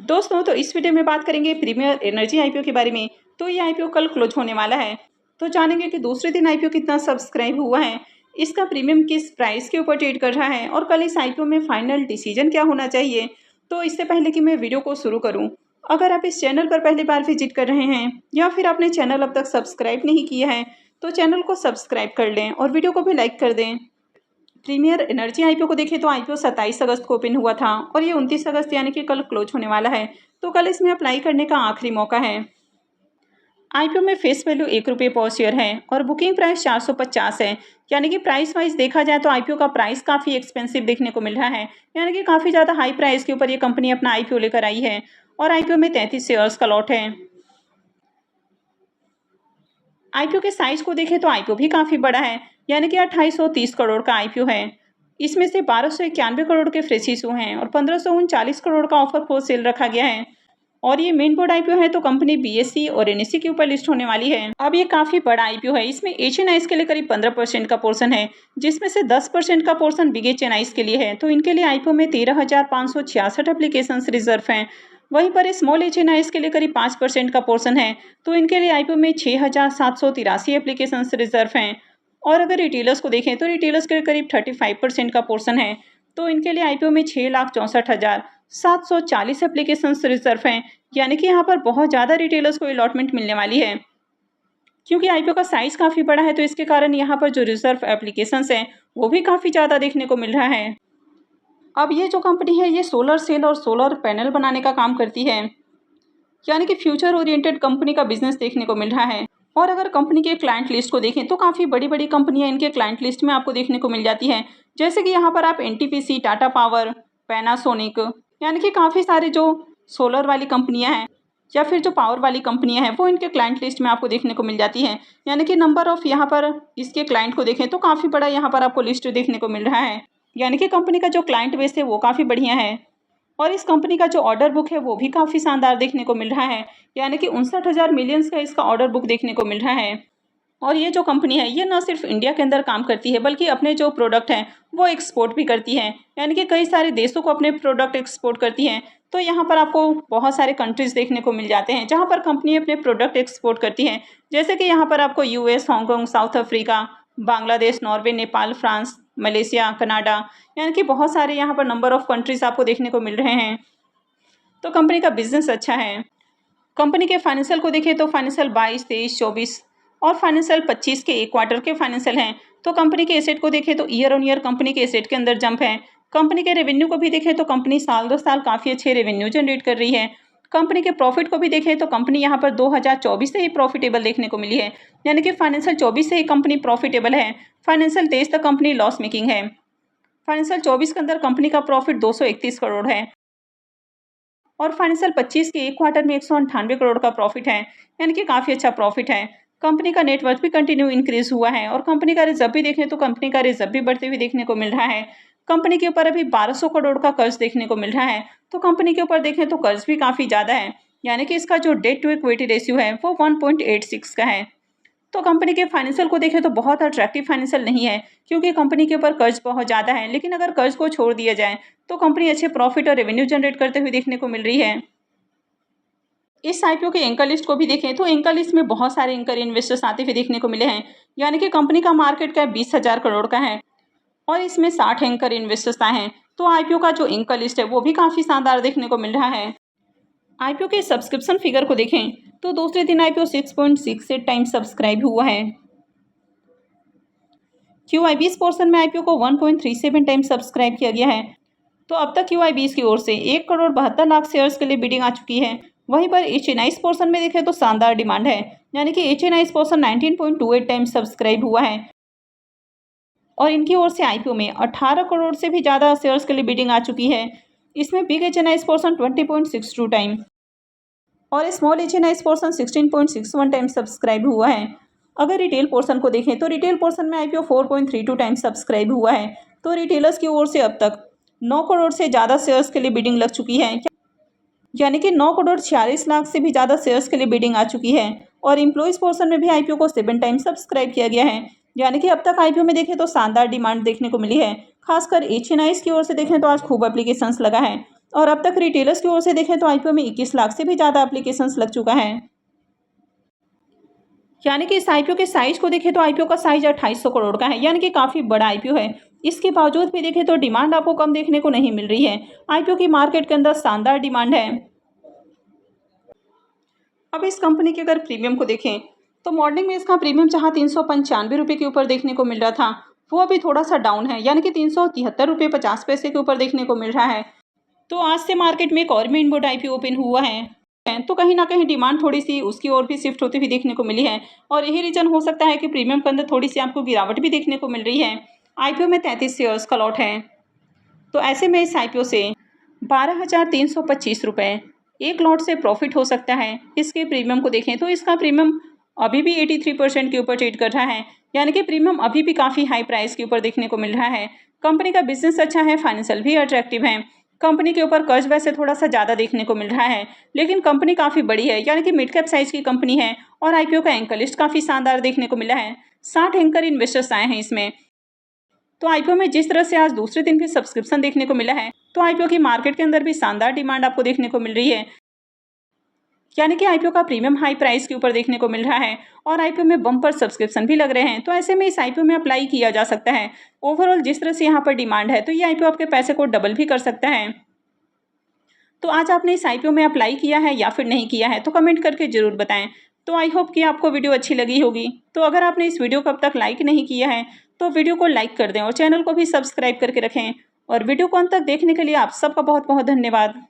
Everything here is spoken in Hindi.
दोस्तों तो इस वीडियो में बात करेंगे प्रीमियर एनर्जी आईपीओ के बारे में। तो ये आईपीओ कल क्लोज होने वाला है। तो जानेंगे कि दूसरे दिन आईपीओ कितना सब्सक्राइब हुआ है, इसका प्रीमियम किस प्राइस के ऊपर ट्रेड कर रहा है और कल इस आईपीओ में फाइनल डिसीजन क्या होना चाहिए। तो इससे पहले कि मैं वीडियो को शुरू करूँ, अगर आप इस चैनल पर पहली बार विजिट कर रहे हैं या फिर आपने चैनल अब तक सब्सक्राइब नहीं किया है तो चैनल को सब्सक्राइब कर लें और वीडियो को भी लाइक कर दें। प्रीमियर एनर्जी आईपीओ को देखें तो आईपीओ 27 अगस्त को ओपन हुआ था और ये 29 अगस्त यानी कि कल क्लोज होने वाला है। तो कल इसमें अप्लाई करने का आखिरी मौका है। आईपीओ में फेस वैल्यू ₹1 पर शेयर है और बुकिंग प्राइस 450 है। यानी कि प्राइस वाइज देखा जाए तो आईपीओ का प्राइस काफ़ी एक्सपेंसिव देखने को मिल रहा है। यानी कि काफ़ी ज़्यादा हाई प्राइस के ऊपर ये कंपनी अपना आईपीओ लेकर आई है और आईपीओ में 33 शेयर्स का लॉट है। आईपीओ के साइज को देखें तो आईपीओ भी काफ़ी बड़ा है, यानी कि 2830 करोड़ का आईपीओ है। इसमें से 1291 करोड़ के फ्रेश इशू हैं और 1539 करोड़ का ऑफर फॉर सेल रखा गया है। और ये मेन बोर्ड आईपीओ है तो कंपनी बीएसई और एनएसई के ऊपर लिस्ट होने वाली है। अब ये काफ़ी बड़ा आईपीओ है। इसमें एचएनआईज के लिए करीब 15% का पोर्शन है, जिसमें से 10% का पोर्शन बिग एचएनआईज के लिए है। तो इनके लिए आईपीओ में 13,566 एप्लीकेशन रिजर्व हैं। वहीं पर स्मॉल एचएनआईज के लिए करीब 5% का पोर्शन है, तो इनके लिए आईपीओ में 6,783 एप्लीकेशन रिजर्व हैं। और अगर रिटेलर्स को देखें तो रिटेलर्स के लिए करीब 35% का पोर्शन है, तो इनके लिए आईपीओ में 6,64,740 एप्लीकेशन रिजर्व हैं। यानी कि यहाँ पर बहुत ज़्यादा रिटेलर्स को अलॉटमेंट मिलने वाली है। क्योंकि आईपीओ का साइज़ काफ़ी बड़ा है तो इसके कारण यहाँ पर जो रिजर्व एप्लीकेशंस हैं वो भी काफ़ी ज़्यादा देखने को मिल रहा है। अब ये जो कंपनी है ये सोलर सेल और सोलर पैनल बनाने का काम करती है, यानी कि फ्यूचर ओरिएंटेड कंपनी का बिजनेस देखने को मिल रहा है। और अगर कंपनी के क्लाइंट लिस्ट को देखें तो काफ़ी बड़ी बड़ी कंपनियां इनके क्लाइंट लिस्ट में आपको देखने को मिल जाती हैं। जैसे कि यहाँ पर आप एनटीपीसी, टाटा पावर, पैनासोनिक, यानी कि काफ़ी सारे जो सोलर वाली कंपनियां हैं या फिर जो पावर वाली कंपनियां हैं वो इनके क्लाइंट लिस्ट में आपको देखने को मिल जाती हैं। यानी कि नंबर ऑफ यहाँ पर इसके क्लाइंट को देखें तो काफ़ी बड़ा यहाँ पर आपको लिस्ट देखने को मिल रहा है। यानी कि कंपनी का जो क्लाइंट बेस है वो काफ़ी बढ़िया है और इस कंपनी का जो ऑर्डर बुक है वो भी काफ़ी शानदार देखने को मिल रहा है। यानी कि 59,000 मिलियंस का इसका ऑर्डर बुक देखने को मिल रहा है। और ये जो कंपनी है ये न सिर्फ इंडिया के अंदर काम करती है बल्कि अपने जो प्रोडक्ट हैं वो एक्सपोर्ट भी करती है। यानी कि कई सारे देशों को अपने प्रोडक्ट एक्सपोर्ट करती हैं। तो यहाँ पर आपको बहुत सारे कंट्रीज़ देखने को मिल जाते हैं जहाँ पर कंपनी अपने प्रोडक्ट एक्सपोर्ट करती है। जैसे कि यहाँ पर आपको US, Hong Kong, south Africa, Bangladesh, Norway, Nepal, France, Malaysia, Canada, यानी कि बहुत सारे यहाँ पर नंबर ऑफ कंट्रीज़ आपको देखने को मिल रहे हैं। तो कंपनी का बिजनेस अच्छा है। कंपनी के फाइनेंशियल को देखें तो फाइनेंशियल 22, 23, 24 और फाइनेंशियल 25 के एक क्वार्टर के फाइनेंशियल हैं। तो कंपनी के एसेट को देखें तो ईयर ऑन ईयर कंपनी के एसेट के अंदर जंप है। कंपनी के रेवेन्यू को भी देखें तो कंपनी साल दर साल काफ़ी अच्छे रेवेन्यू जनरेट कर रही है। कंपनी के प्रॉफिट को भी देखें तो कंपनी यहाँ पर 2024 से ही प्रॉफिटेबल देखने को मिली है। यानी कि फाइनेंशियल 24 से ही कंपनी प्रॉफिटेबल है। फाइनेंशियल 23 तक कंपनी लॉस मेकिंग है। फाइनेंशियल 24 के अंदर कंपनी का प्रॉफिट 231 करोड़ है और फाइनेंशियल 25 के एक क्वार्टर में 198 करोड़ का प्रॉफिट है। यानी कि काफ़ी अच्छा प्रॉफिट है। कंपनी का नेटवर्थ भी कंटिन्यू इंक्रीज हुआ है और कंपनी का रिजर्व भी देखें तो कंपनी का रिजर्व भी बढ़ते हुए देखने को मिल रहा है। कंपनी के ऊपर अभी 1200 करोड़ का कर्ज देखने को मिल रहा है। तो कंपनी के ऊपर देखें तो कर्ज भी काफ़ी ज़्यादा है। यानी कि इसका जो डेट टू इक्विटी रेशियो है वो 1.86 का है। तो कंपनी के फाइनेंशियल को देखें तो बहुत अट्रैक्टिव फाइनेंशियल नहीं है क्योंकि कंपनी के ऊपर कर्ज बहुत ज़्यादा है। लेकिन अगर कर्ज को छोड़ दिया जाए तो कंपनी अच्छे प्रॉफिट और रेवेन्यू जनरेट करते हुए देखने को मिल रही है। इस आईपीओ के एंकर लिस्ट को भी देखें तो एंकर लिस्ट में बहुत सारे एंकर इन्वेस्टर्स आते हुए देखने को मिले हैं। यानी कि कंपनी का मार्केट कैप 20,000 करोड़ का है और इसमें 60 एंकर इन्वेस्टर्स आए हैं। तो आईपीओ का जो एंकर लिस्ट है वो भी काफ़ी शानदार देखने को मिल रहा है। आईपीओ के सब्सक्रिप्शन फिगर को देखें तो दूसरे दिन आईपीओ 6.68 टाइम्स सब्सक्राइब हुआ है। QIBs पोर्शन में आईपीओ को 1.37 टाइम्स सब्सक्राइब किया गया है। तो अब तक QIBs की ओर से 1,72,00,000 शेयर्स के लिए बिडिंग आ चुकी है। वहीं पर एचएनआईज पोर्शन में देखें तो शानदार डिमांड है। यानी कि एचएनआईज पोर्शन 19.28 टाइम्स सब्सक्राइब हुआ है और इनकी ओर से आईपीओ में 18 करोड़ से भी ज़्यादा शेयर्स के लिए बिडिंग आ चुकी है। इसमें बिग एचएनआईज पोर्शन 20.62 टाइम और स्मॉल एचएनआईज पोर्शन 16.61 टाइम्स सब्सक्राइब हुआ है। अगर रिटेल पोर्शन को देखें तो रिटेल पोर्शन में आईपीओ 4.32 टाइम्स सब्सक्राइब हुआ है। तो रिटेलर्स की ओर से अब तक 9 करोड़ से ज़्यादा शेयर्स के लिए बिडिंग लग चुकी है। यानी कि 9 करोड़ 46 लाख से भी ज़्यादा शेयर्स के लिए बिडिंग आ चुकी है। और एम्प्लॉइज़ पोर्शन में भी आईपीओ को 7 टाइम्स सब्सक्राइब किया गया है। यानी कि अब तक आईपीओ में देखें तो शानदार डिमांड देखने को मिली है। खासकर एचएनआईज की ओर से देखें तो आज खूब एप्लीकेशंस लगा है और अब तक रिटेलर्स की ओर से देखें तो आईपीओ में 21 लाख से भी ज़्यादा एप्लीकेशंस लग चुका है। यानी कि इस आईपीओ के साइज को देखें तो आईपीओ का साइज 2800 करोड़ का है, यानी कि काफ़ी बड़ा आईपीओ है। इसके बावजूद भी देखें तो डिमांड आपको कम देखने को नहीं मिल रही है। आईपीओ की मार्केट के अंदर शानदार डिमांड है। अब इस कंपनी के अगर प्रीमियम को देखें तो मॉर्निंग में इसका प्रीमियम जहां 395 रुपये के ऊपर देखने को मिल रहा था, वो अभी थोड़ा सा डाउन है, यानी कि 373 रुपये 50 पैसे के ऊपर देखने को मिल रहा है। तो आज से मार्केट में एक और मेन बोर्ड आईपीओ ओपन हुआ है, तो कहीं ना कहीं डिमांड थोड़ी सी उसकी ओर भी शिफ्ट होती हुई देखने को मिली है। और यही रीजन हो सकता है कि प्रीमियम के अंदर थोड़ी सी आपको गिरावट भी देखने को मिल रही है। आईपीओ में 33 शेयर्स का लॉट है, तो ऐसे में इस आईपीओ से 12,325 रुपये एक लॉट से प्रॉफिट हो सकता है। इसके प्रीमियम को देखें तो इसका प्रीमियम अभी भी 83% के ऊपर ट्रेड कर रहा है, यानी कि प्रीमियम अभी भी काफ़ी हाई प्राइस के ऊपर देखने को मिल रहा है। कंपनी का बिजनेस अच्छा है, फाइनेंशियल भी अट्रैक्टिव है। कंपनी के ऊपर कर्ज वैसे थोड़ा सा ज़्यादा देखने को मिल रहा है, लेकिन कंपनी काफ़ी बड़ी है, यानी कि मिड कैप साइज की कंपनी है। और आईपीओ का एंकर लिस्ट काफ़ी शानदार देखने को मिला है। 60 एंकर इन्वेस्टर्स आए हैं इसमें। तो आईपीओ में जिस तरह से आज दूसरे दिन भी सब्सक्रिप्शन देखने को मिला है, तो आईपीओ की मार्केट के अंदर भी शानदार डिमांड आपको देखने को मिल रही है, यानी कि आईपीओ का प्रीमियम हाई प्राइस के ऊपर देखने को मिल रहा है। और आईपीओ में बम्पर सब्सक्रिप्शन भी लग रहे हैं, तो ऐसे में इस आईपीओ में अप्लाई किया जा सकता है। ओवरऑल जिस तरह से यहाँ पर डिमांड है, तो ये आईपीओ आपके पैसे को डबल भी कर सकता है। तो आज आपने इस आईपीओ में अप्लाई किया है या फिर नहीं किया है, तो कमेंट करके ज़रूर बताएं। तो आई होप कि आपको वीडियो अच्छी लगी होगी। तो अगर आपने इस वीडियो को अब तक लाइक नहीं किया है, तो वीडियो को लाइक कर दें और चैनल को भी सब्सक्राइब करके रखें। और वीडियो को अंत तक देखने के लिए आप सबका बहुत बहुत धन्यवाद।